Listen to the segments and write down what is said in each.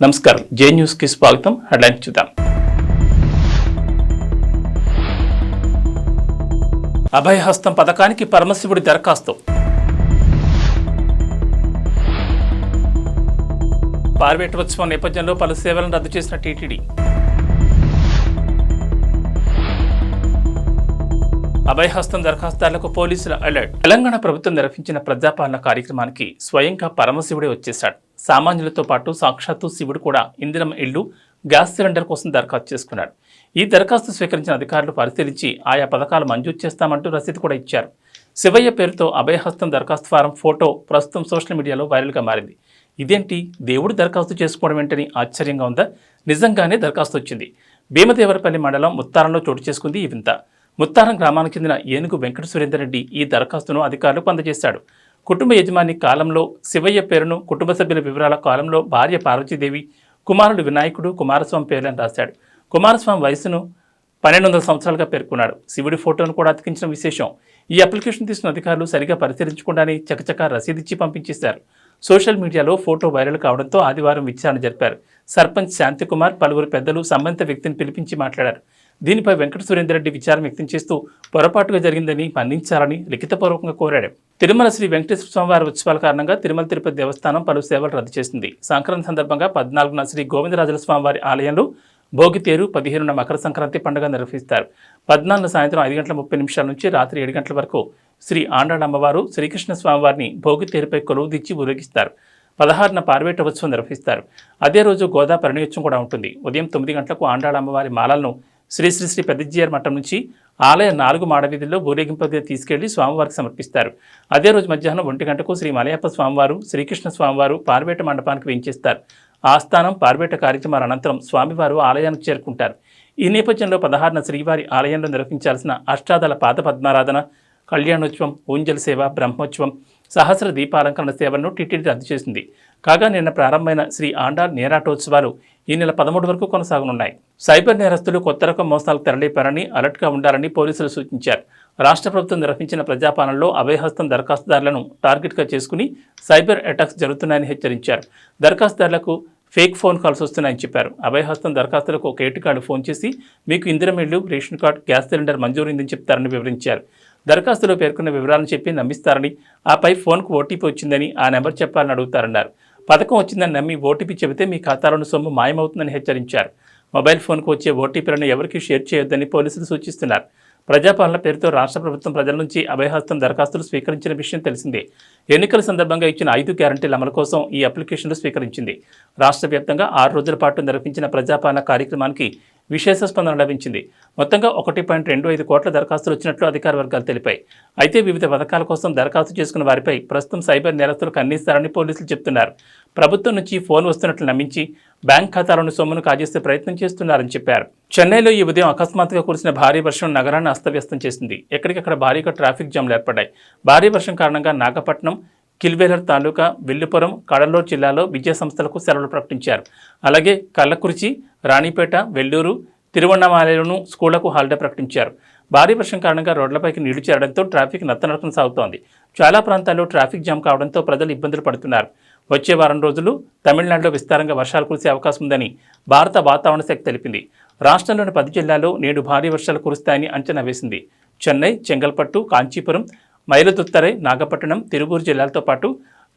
నమస్కారం, జే న్యూస్ కి స్వాగతం. హెడ్లైన్స్ చూద్దాం. అభయహస్తం పథకానికి పరమశివుడి దరఖాస్తు. పార్వేటోత్సవం నేపథ్యంలో పలు సేవలను రద్దు చేసిన టీటీడీ. అభయహస్తం దరఖాస్తుదారులకు పోలీసుల అలర్ట్. తెలంగాణ ప్రభుత్వం నిర్వహించిన ప్రజాపాలన కార్యక్రమానికి స్వయంగా పరమశివుడే వచ్చేశాడు. సామాన్యులతో పాటు సాక్షాత్తు శివుడు కూడా ఇందిరమ్మ ఇళ్లు, గ్యాస్ సిలిండర్ కోసం దరఖాస్తు చేసుకున్నాడు. ఈ దరఖాస్తు స్వీకరించిన అధికారులు పరిశీలించి ఆయా పథకాలు మంజూరు చేస్తామంటూ రసీదు కూడా ఇచ్చారు. శివయ్య పేరుతో అభయహస్తం దరఖాస్తు ఫారం ఫోటో ప్రస్తుతం సోషల్ మీడియాలో వైరల్గా మారింది. ఇదేంటి, దేవుడు దరఖాస్తు చేసుకోవడం ఏంటని ఆశ్చర్యంగా ఉందా? నిజంగానే దరఖాస్తు వచ్చింది. భీమదేవరపల్లి మండలం ముత్తారంలో చోటు చేసుకుంది ఈ వింత. ముత్తారం గ్రామానికి చెందిన ఏనుగు వెంకట సురేందర్ రెడ్డి ఈ దరఖాస్తును అధికారులకు అందజేశాడు. కుటుంబ యజమాని కాలంలో శివయ్య పేరును, కుటుంబ సభ్యుల వివరాల కాలంలో భార్య పార్వతీదేవి, కుమారుడు వినాయకుడు, కుమారస్వామి పేర్లను రాశాడు. కుమారస్వామి వయసును 1200 సంవత్సరాలుగా పేర్కొన్నాడు. శివుడి ఫోటోను కూడా అతికించిన విశేషం. ఈ అప్లికేషన్ తీసుకున్న అధికారులు సరిగా పరిశీలించకుండానే చకచకా రసీదిచ్చి పంపించేశారు. సోషల్ మీడియాలో ఫోటో వైరల్ కావడంతో ఆదివారం విచారణ జరిపారు. సర్పంచ్ శాంతికుమార్, పలువురు పెద్దలు సంబంధిత వ్యక్తిని పిలిపించి మాట్లాడారు. దీనిపై వెంకట సురేందర్ రెడ్డి విచారం వ్యక్తం చేస్తూ పొరపాటుగా జరిగిందని మన్నించాలని లిఖితపూర్వకంగా కోరాడు. తిరుమల శ్రీ వెంకటేశ్వర స్వామివారి ఉత్సవాల కారణంగా తిరుమల తిరుపతి దేవస్థానం పలు సేవలు రద్దు చేసింది. సంక్రాంతి సందర్భంగా 14న శ్రీ గోవిందరాజుల స్వామివారి ఆలయంలో భోగితేరు, 15న మకర సంక్రాంతి పండుగ నిర్వహిస్తారు. 14న సాయంత్రం 5:30 నుంచి రాత్రి 7 గంటల వరకు శ్రీ ఆండాళ్ అమ్మవారు, శ్రీకృష్ణ స్వామివారిని భోగితేరుపై కొలువుదీర్చి ఊరేగిస్తారు. 16న పార్వేటోత్సవం నిర్వహిస్తారు. అదే రోజు గోదా పరిణయోత్సవం కూడా ఉంటుంది. ఉదయం 9 గంటలకు ఆండాళ్ అమ్మవారి మాలలను శ్రీ శ్రీ శ్రీ పెద్దజీఆర్ మఠం నుంచి ఆలయ 4 మాడవీధుల్లో ఊరేగింపుగా తీసుకెళ్లి స్వామివారికి సమర్పిస్తారు. అదే రోజు మధ్యాహ్నం 1 గంటకు శ్రీ మలయప్ప స్వామివారు, శ్రీకృష్ణ స్వామివారు పార్వేట మండపానికి వేంచేస్తారు. ఆస్థానం, పార్వేట కార్యక్రమాల అనంతరం స్వామివారు ఆలయానికి చేరుకుంటారు. ఈ నేపథ్యంలో 16న శ్రీవారి ఆలయంలో నిర్వహించాల్సిన అష్టాదళ పాద పద్మారాధన, కళ్యాణోత్సవం, ఊంజల్ సేవ, బ్రహ్మోత్సవం, సహస్ర దీపాలంకరణ సేవలను టీటీడీ రద్దు చేసింది. కాగా నిన్న ప్రారంభమైన శ్రీ ఆండాళ్ నేరాటోత్సవాలు ఈ నెల 13 వరకు కొనసాగనున్నాయి. సైబర్ నేరస్తులు కొత్త రకం మోసాలకు తెరలేపారని, అలర్ట్గా ఉండాలని పోలీసులు సూచించారు. రాష్ట్ర ప్రభుత్వం నిర్వహించిన ప్రజాపాలనలో అభయహస్తం దరఖాస్తుదారులను టార్గెట్గా చేసుకుని సైబర్ అటాక్స్ జరుగుతున్నాయని హెచ్చరించారు. దరఖాస్తుదారులకు ఫేక్ ఫోన్ కాల్స్ వస్తున్నాయని చెప్పారు. అభయహస్తం దరఖాస్తులకు ఒక ఏటికాడు ఫోన్ చేసి మీకు ఇందిరమ్మ ఇళ్లు, రేషన్ కార్డు, గ్యాస్ సిలిండర్ మంజూరైందని చెప్తారని వివరించారు. దరఖాస్తులో పేర్కొన్న వివరాలను చెప్పి నమ్మిస్తారని, ఆపై ఫోన్కు ఓటీపీ వచ్చిందని ఆ నెంబర్ చెప్పాలని అడుగుతారన్నారు. పథకం వచ్చిందని నమ్మి ఓటీపీ చెబితే మీ ఖాతాలోని సొమ్ము మాయమవుతుందని హెచ్చరించారు. మొబైల్ ఫోన్కు వచ్చే ఓటీపీలను ఎవరికీ షేర్ చేయొద్దని పోలీసులు సూచిస్తున్నారు. ప్రజాపాలన పేరుతో రాష్ట్ర ప్రభుత్వం ప్రజల నుంచి అభయహస్తం దరఖాస్తులు స్వీకరించిన విషయం తెలిసిందే. ఎన్నికల సందర్భంగా ఇచ్చిన 5 గ్యారంటీల అమలు కోసం ఈ అప్లికేషన్లు స్వీకరించింది. రాష్ట్ర వ్యాప్తంగా 6 రోజుల పాటు నిర్వహించిన ప్రజాపాలన కార్యక్రమానికి విశేష స్పందన లభించింది. మొత్తంగా 1.25 కోట్ల దరఖాస్తులు వచ్చినట్లు అధికార వర్గాలు తెలిపాయి. అయితే వివిధ పథకాల కోసం దరఖాస్తు చేసుకున్న వారిపై ప్రస్తుతం సైబర్ నేరస్తులు కన్నిస్తారని పోలీసులు చెబుతున్నారు. ప్రభుత్వం నుంచి ఫోన్ వస్తున్నట్లు నమ్మించి బ్యాంక్ ఖాతాలోని సొమ్మును కాజేసే ప్రయత్నం చేస్తున్నారని చెప్పారు. చెన్నైలో ఈ ఉదయం అకస్మాత్తుగా కురిసిన భారీ వర్షం నగరాన్ని అస్తవ్యస్తం చేసింది. ఎక్కడికక్కడ భారీగా ట్రాఫిక్ జామ్లు ఏర్పడ్డాయి. భారీ వర్షం కారణంగా నాగపట్నం, కిల్వేలర్ తాలూకా, విల్లుపురం, కడలూరు జిల్లాలో విద్యా సంస్థలకు సెలవులు ప్రకటించారు. అలాగే కల్లకురిచి, రాణిపేట, వెల్లూరు, తిరువണ്ണామలైలోనూ స్కూళ్లకు హాలిడే ప్రకటించారు. భారీ వర్షం కారణంగా రోడ్లపైకి నీళ్లు చేరడంతో ట్రాఫిక్ నత్తనడకన సాగుతోంది. చాలా ప్రాంతాల్లో ట్రాఫిక్ జామ్ కావడంతో ప్రజలు ఇబ్బందులు పడుతున్నారు. వచ్చే వారం రోజులు తమిళనాడులో విస్తారంగా వర్షాలు కురిసే అవకాశం ఉందని భారత వాతావరణ శాఖ తెలిపింది. రాష్ట్రంలోని 10 జిల్లాల్లో నేడు భారీ వర్షాలు కురుస్తాయని అంచనా వేసింది. చెన్నై, చెంగల్పట్టు, కాంచీపురం, మైలదుత్తరై, నాగపట్టణం, తిరువూరు జిల్లాలతో పాటు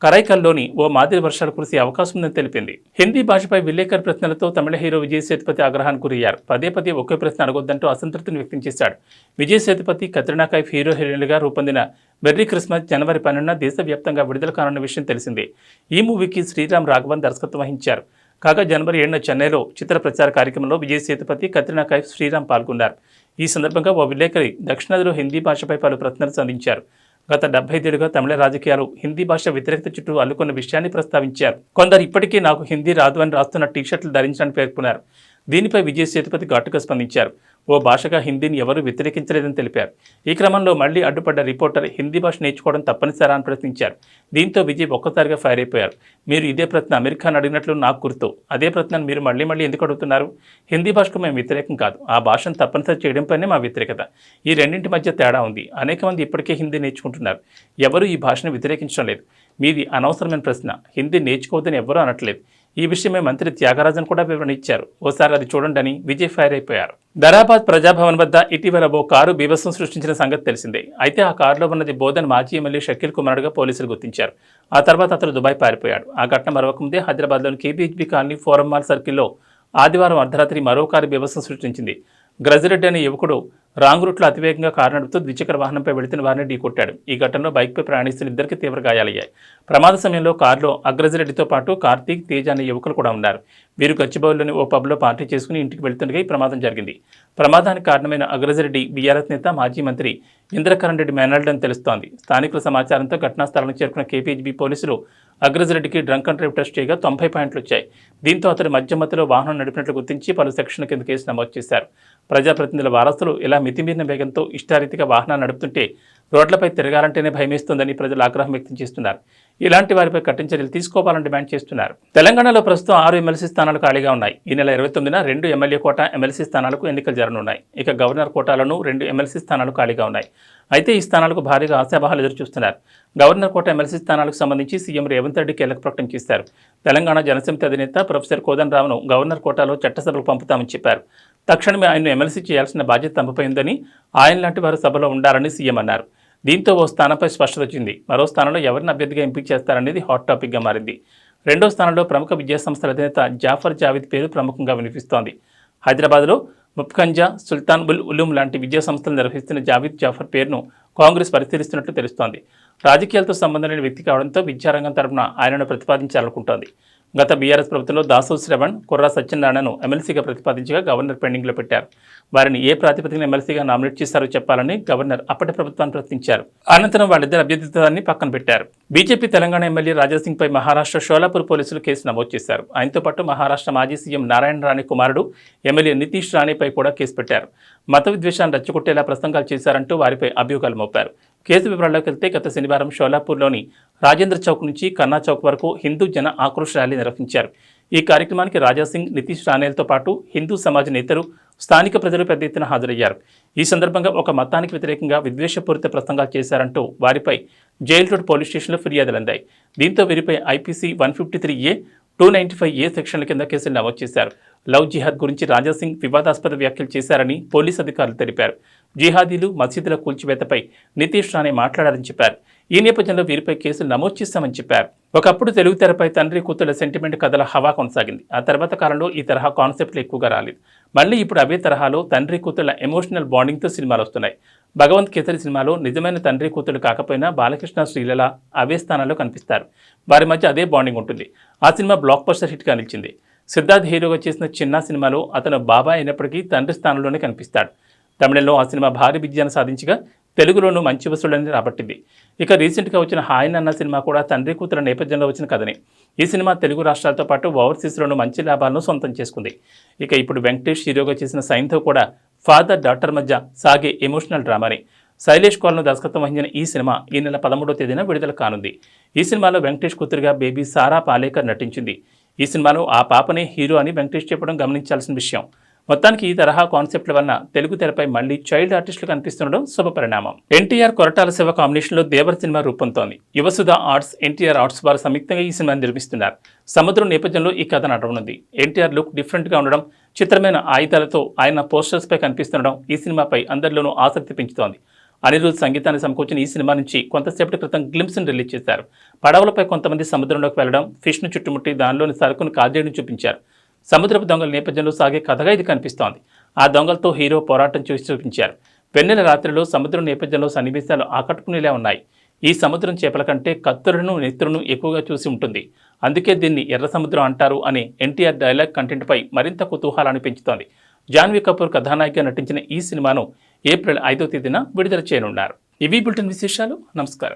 కరైకల్లోని ఓ మాదిరి వర్షాలు కురిసే అవకాశం ఉందని తెలిపింది. హిందీ భాషపై విలేకరు ప్రశ్నలతో తమిళ హీరో విజయ్ సేతుపతి ఆగ్రహానికి గురయ్యారు. పదే ఒకే ప్రశ్న అడగొద్దంటూ అసంతృప్తిని వ్యక్తం చేశాడు. విజయ్ సేతుపతి, కత్రినా కైఫ్ హీరో హీరోయిన్లుగా రూపొందిన మెర్రీ క్రిస్మస్ జనవరి 12న దేశవ్యాప్తంగా విడుదల కానున్న విషయం తెలిసిందే. ఈ మూవీకి శ్రీరామ్ రాఘవన్ దర్శకత్వం వహించారు. కాగా జనవరి 7న చెన్నైలో చిత్ర ప్రచార కార్యక్రమంలో విజయ్ సేతుపతి, కత్రినా కైఫ్, శ్రీరామ్ పాల్గొన్నారు. ఈ సందర్భంగా ఓ విలేకరి దక్షిణాదిలో హిందీ భాషపై పలు ప్రశ్నలు సంధించారు. గత 75 ఏళ్లుగా తమిళ రాజకీయాలు హిందీ భాష వ్యతిరేకత చుట్టూ అల్లుకున్న విషయాన్ని ప్రస్తావించారు. కొందరు ఇప్పటికీ నాకు హిందీ రాదు అని రాస్తున్న టీషర్ట్లు ధరించాలని పేర్కొన్నారు. దీనిపై విజయ్ సేతుపతి ఘాటుగా స్పందించారు. ఓ భాషగా హిందీని ఎవరూ వ్యతిరేకించలేదని తెలిపారు. ఈ క్రమంలో మళ్లీ అడ్డుపడ్డ రిపోర్టర్ హిందీ భాష నేర్చుకోవడం తప్పనిసరా అని ప్రశ్నించారు. దీంతో విజయ్ ఒక్కసారిగా ఫైర్ అయిపోయారు. మీరు ఇదే ప్రశ్న అమీర్ ఖాన్ అడిగినట్లు నాకు గుర్తు. అదే ప్రశ్నను మీరు మళ్లీ ఎందుకు అడుగుతున్నారు? హిందీ భాషకు మేము వ్యతిరేకం కాదు. ఆ భాషను తప్పనిసరి చేయడంపైనే మా వ్యతిరేకత. ఈ రెండింటి మధ్య తేడా ఉంది. అనేక మంది ఇప్పటికే హిందీ నేర్చుకుంటున్నారు. ఎవరూ ఈ భాషను వ్యతిరేకించడం లేదు. మీది అనవసరమైన ప్రశ్న. హిందీ నేర్చుకోవద్దని ఎవ్వరూ అనట్లేదు. ఈ విషయమే మంత్రి త్యాగరాజన్ కూడా వివరణ ఇచ్చారు. ఓసారి అది చూడండి అని విజయ్ ఫైర్ అయిపోయారు. ధరాబాద్ ప్రజాభవన్ వద్ద ఇటీవల ఓ కారు బీభత్సం సృష్టించిన సంగతి తెలిసిందే. అయితే ఆ కారులో ఉన్నది బోధన్ మాజీ ఎమ్మెల్యే షకీల్ కుమారుడుగా పోలీసులు గుర్తించారు. ఆ తర్వాత అతను దుబాయ్ పారిపోయాడు. ఆ ఘటన మరొకముందే హైదరాబాద్లోని కేబీహెచ్బీ కాలనీ ఫోరం మాల్ సర్కిల్లో ఆదివారం అర్ధరాత్రి మరో కారు బీభత్సం సృష్టించింది. గ్రజిరెడ్డి అనే యువకుడు రాంగ్ రూట్లో అతివేగంగా కారు నడుపుతూ ద్విచక్ర వాహనంపై వెళుతున్న వారిని ఢీకొట్టాడు. ఈ ఘటనలో బైక్పై ప్రయాణిస్తున్న ఇద్దరికి తీవ్ర గాయాలయ్యాయి. ప్రమాద సమయంలో కారులో అగ్రజిరెడ్డితో పాటు కార్తీక్, తేజ్ అనే యువకులు కూడా ఉన్నారు. వీరు గచ్చిబౌలిలోని ఓ పబ్లో పార్టీ చేసుకుని ఇంటికి వెళ్తుండగా ఈ ప్రమాదం జరిగింది. ప్రమాదానికి కారణమైన అగ్రజిరెడ్డి బీఆర్ఎస్ నేత మాజీ మంత్రి ఇంద్రకరణ్ రెడ్డి మేనల్డని తెలుస్తోంది. స్థానికుల సమాచారంతో ఘటనా స్థలానికి చేరుకున్న కేపీహెచ్బీ పోలీసులు అగ్రజిరెడ్డికి డ్రంక్ అండ్ డ్రైవ్ టెస్ట్ చేయగా 90 పాయింట్లు వచ్చాయి. దీంతో అతడు మధ్యమతిలో వాహనం నడిపినట్లు గుర్తించి పలు సెక్షన్ల కింద కేసు నమోదు చేశారు. ప్రజాప్రతినిధుల వారసులు ఇలా మితిమీరిన వేగంతో ఇష్టారీతిగా వాహనాలు నడుపుతుంటే రోడ్లపై తిరగాలంటేనే భయమేస్తోందని ప్రజలు ఆగ్రహం వ్యక్తం చేస్తున్నారు. ఇలాంటి వారిపై కఠిన చర్యలు తీసుకోవాలని డిమాండ్ చేస్తున్నారు. తెలంగాణలో ప్రస్తుతం 6 ఎమ్మెల్సీ స్థానాలు ఖాళీగా ఉన్నాయి. ఈ నెల 29న 2 ఎమ్మెల్యే కోటా ఎమ్మెల్సీ స్థానాలకు ఎన్నికలు జరగనున్నాయి. ఇక గవర్నర్ కోటాలోనూ 2 ఎమ్మెల్సీ స్థానాలు ఖాళీగా ఉన్నాయి. అయితే ఈ స్థానాలకు భారీగా ఆశాభావాలు ఎదురుచూస్తున్నారు. గవర్నర్ కోట ఎమ్మెల్సీ స్థానాలకు సంబంధించి సీఎం రేవంత్ రెడ్డి కీలక ప్రకటన చేశారు. తెలంగాణ జనసమితి అధినేత ప్రొఫెసర్ కోదండరాంను గవర్నర్ కోటాలో చట్టసభకు పంపుతామని చెప్పారు. తక్షణమే ఆయన్ను ఎమ్మెల్సీ చేయాల్సిన బాధ్యత తమపై ఉందని, ఆయన లాంటి వారు సభలో ఉండాలని సీఎం అన్నారు. దీంతో ఓ స్థానంపై స్పష్టత వచ్చింది. మరో స్థానంలో ఎవరిని అభ్యర్థిగా ఎంపిక చేస్తారనేది హాట్ టాపిక్గా మారింది. రెండో స్థానంలో ప్రముఖ విద్యాసంస్థల అధినేత జాఫర్ జావీద్ పేరు ప్రముఖంగా వినిపిస్తోంది. హైదరాబాద్లో ముప్కంజా, సుల్తాన్ ఉల్ ఉలూం లాంటి విద్యాసంస్థలు నిర్వహిస్తున్న జావీద్ జాఫర్ పేరును కాంగ్రెస్ పరిశీలిస్తున్నట్లు తెలుస్తోంది. రాజకీయాలతో సంబంధం లేని వ్యక్తి కావడంతో విద్యారంగం తరపున ఆయనను ప్రతిపాదించాలనుకుంటోంది. గత బీఆర్ఎస్ ప్రభుత్వంలో దాసు శ్రవణ్, కుర్రా సత్యనారాయణను ఎమ్మెల్సీగా ప్రతిపాదించగా గవర్నర్ పెండింగ్లో పెట్టారు. వారిని ఏ ప్రాతిపదికన ఎమ్మెల్సీగా నామినేట్ చేశారో చెప్పాలని గవర్నర్ అప్పటి ప్రభుత్వాన్ని ప్రశ్నించారు. అనంతరం వాళ్ళిద్దరు అభ్యర్థిత్వాన్ని పక్కన పెట్టారు. బీజేపీ తెలంగాణ ఎమ్మెల్యే రాజాసింగ్పై మహారాష్ట్ర షోలాపూర్ పోలీసులు కేసు నమోదు చేశారు. ఆయనతో పాటు మహారాష్ట్ర మాజీ సీఎం నారాయణ రాణే కుమారుడు ఎమ్మెల్యే నితీష్ రాణేపై కూడా కేసు పెట్టారు. మత విద్వేషాన్ని రెచ్చగొట్టేలా ప్రసంగాలు చేశారంటూ వారిపై అభియోగాలు మోపారు. కేసు వివరాల్లోకి వెళ్తే గత శనివారం షోలాపూర్లోని రాజేంద్ర చౌక్ నుంచి కన్నా చౌక్ వరకు హిందూ జన ఆక్రోశ ర్యాలీ నిర్వహించారు. ఈ కార్యక్రమానికి రాజాసింగ్, నితీష్ రాణేలతో పాటు హిందూ సమాజ నేతలు, స్థానిక ప్రజలు పెద్ద ఎత్తున హాజరయ్యారు. ఈ సందర్భంగా ఒక మతానికి వ్యతిరేకంగా విద్వేషపూరిత ప్రసంగాలు చేశారంటూ వారిపై జైల్ రోడ్ పోలీస్ స్టేషన్లో ఫిర్యాదులు అందాయి. దీంతో వీరిపై ఐపీసీ 153A, 295A సెక్షన్ల కింద కేసులు నమోదు చేశారు. లవ్ జిహాద్ గురించి రాజాసింగ్ వివాదాస్పద వ్యాఖ్యలు చేశారని పోలీసు అధికారులు తెలిపారు. జిహాదీలు, మసీదుల కూల్చివేతపై నితీష్ రాణే మాట్లాడారని చెప్పారు. ఈ నేపథ్యంలో వీరిపై కేసులు నమోదు చేశామని చెప్పారు. ఒకప్పుడు తెలుగు తెరపై తండ్రి కూతుళ్ల సెంటిమెంట్ కథల హవా కొనసాగింది. ఆ తర్వాత కాలంలో ఈ తరహా కాన్సెప్ట్లు ఎక్కువగా రాలేదు. మళ్ళీ ఇప్పుడు అవే తరహాలో తండ్రి కూతుళ్ల ఎమోషనల్ బాండింగ్తో సినిమాలు వస్తున్నాయి. భగవంత్ కేసరి సినిమాలో నిజమైన తండ్రి కూతురు కాకపోయినా బాలకృష్ణ, శ్రీలీల అవే స్థానాల్లో కనిపిస్తారు. వారి మధ్య అదే బాండింగ్ ఉంటుంది. ఆ సినిమా బ్లాక్ బస్టర్ హిట్గా నిలిచింది. సిద్ధార్థ్ హీరోగా చేసిన చిన్న సినిమాలో అతను బాబాయ్ అయినప్పటికీ తండ్రి స్థానంలోనే కనిపిస్తాడు. తమిళంలో ఆ సినిమా భారీ విజయాన్ని సాధించగా తెలుగులోనూ మంచి వసూళ్లని రాబట్టింది. ఇక రీసెంట్గా వచ్చిన హాయ్ అన్న సినిమా కూడా తండ్రి కూతురు నేపథ్యంలో వచ్చిన కథనే. ఈ సినిమా తెలుగు రాష్ట్రాలతో పాటు ఓవర్సీస్లోనూ మంచి లాభాలను సొంతం చేసుకుంది. ఇక ఇప్పుడు వెంకటేష్ హీరోగా చేసిన సైన్తో కూడా ఫాదర్ డాటర్ మధ్య సాగే ఎమోషనల్ డ్రామాని. శైలేష్ కోల్ను దర్శకత్వం వహించిన ఈ సినిమా ఈ నెల 13వ తేదీన విడుదల కానుంది. ఈ సినిమాలో వెంకటేష్ కూతురుగా బేబీ సారా పాలేకర్ నటించింది. ఈ సినిమాలో ఆ పాపనే హీరో అని వెంకటేష్ చెప్పడం గమనించాల్సిన విషయం. మొత్తానికి ఈ తరహా కాన్సెప్ట్ల వలన తెలుగు తెరపై మళ్లీ చైల్డ్ ఆర్టిస్టులు కనిపిస్తుండడం శుభపరిణామం. ఎన్టీఆర్, కొరటాల శివ కాంబినేషన్లో దేవర్ సినిమా రూపొందుతోంది. యువసుధ ఆర్ట్స్, ఎన్టీఆర్ ఆర్ట్స్ వారు సంయుక్తంగా ఈ సినిమాని నిర్మిస్తున్నారు. సముద్రం నేపథ్యంలో ఈ కథ నడవనుంది. ఎన్టీఆర్ లుక్ డిఫరెంట్గా ఉండడం, చిత్రమైన ఆయుధాలతో ఆయన పోస్టర్స్పై కనిపిస్తుండడం ఈ సినిమాపై అందరిలోనూ ఆసక్తి పెంచుతోంది. అనిరుద్ సంగీతాన్ని సమకూర్చిన ఈ సినిమా నుంచి కొంతసేపటి క్రితం గ్లింప్స్ను రిలీజ్ చేశారు. పడవలపై కొంతమంది సముద్రంలోకి వెళ్లడం, ఫిష్ను చుట్టుముట్టి దానిలోని సరుకును కాజేయడం చూపించారు. సముద్రపు దొంగల నేపథ్యంలో సాగే కథగా ఇది కనిపిస్తోంది. ఆ దొంగలతో హీరో పోరాటం చేసి చూపించారు. వెన్నెల రాత్రిలో సముద్రం నేపథ్యంలో సన్నివేశాలు ఆకట్టుకునేలా ఉన్నాయి. ఈ సముద్రం చేపల కంటే కత్తులను, నెత్తులను ఎక్కువగా చూసి ఉంటుంది. అందుకే దీన్ని ఎర్ర సముద్రం అంటారు అనే ఎన్టీఆర్ డైలాగ్ కంటెంట్పై మరింత కుతూహలాన్ని పెంచుతోంది. జాన్వీ కపూర్ కథానాయికగా నటించిన ఈ సినిమాను ఏప్రిల్ 5వ తేదీన విడుదల చేయనున్నారు. ఇవి బులెటిన్ విశేషాలు. నమస్కారం.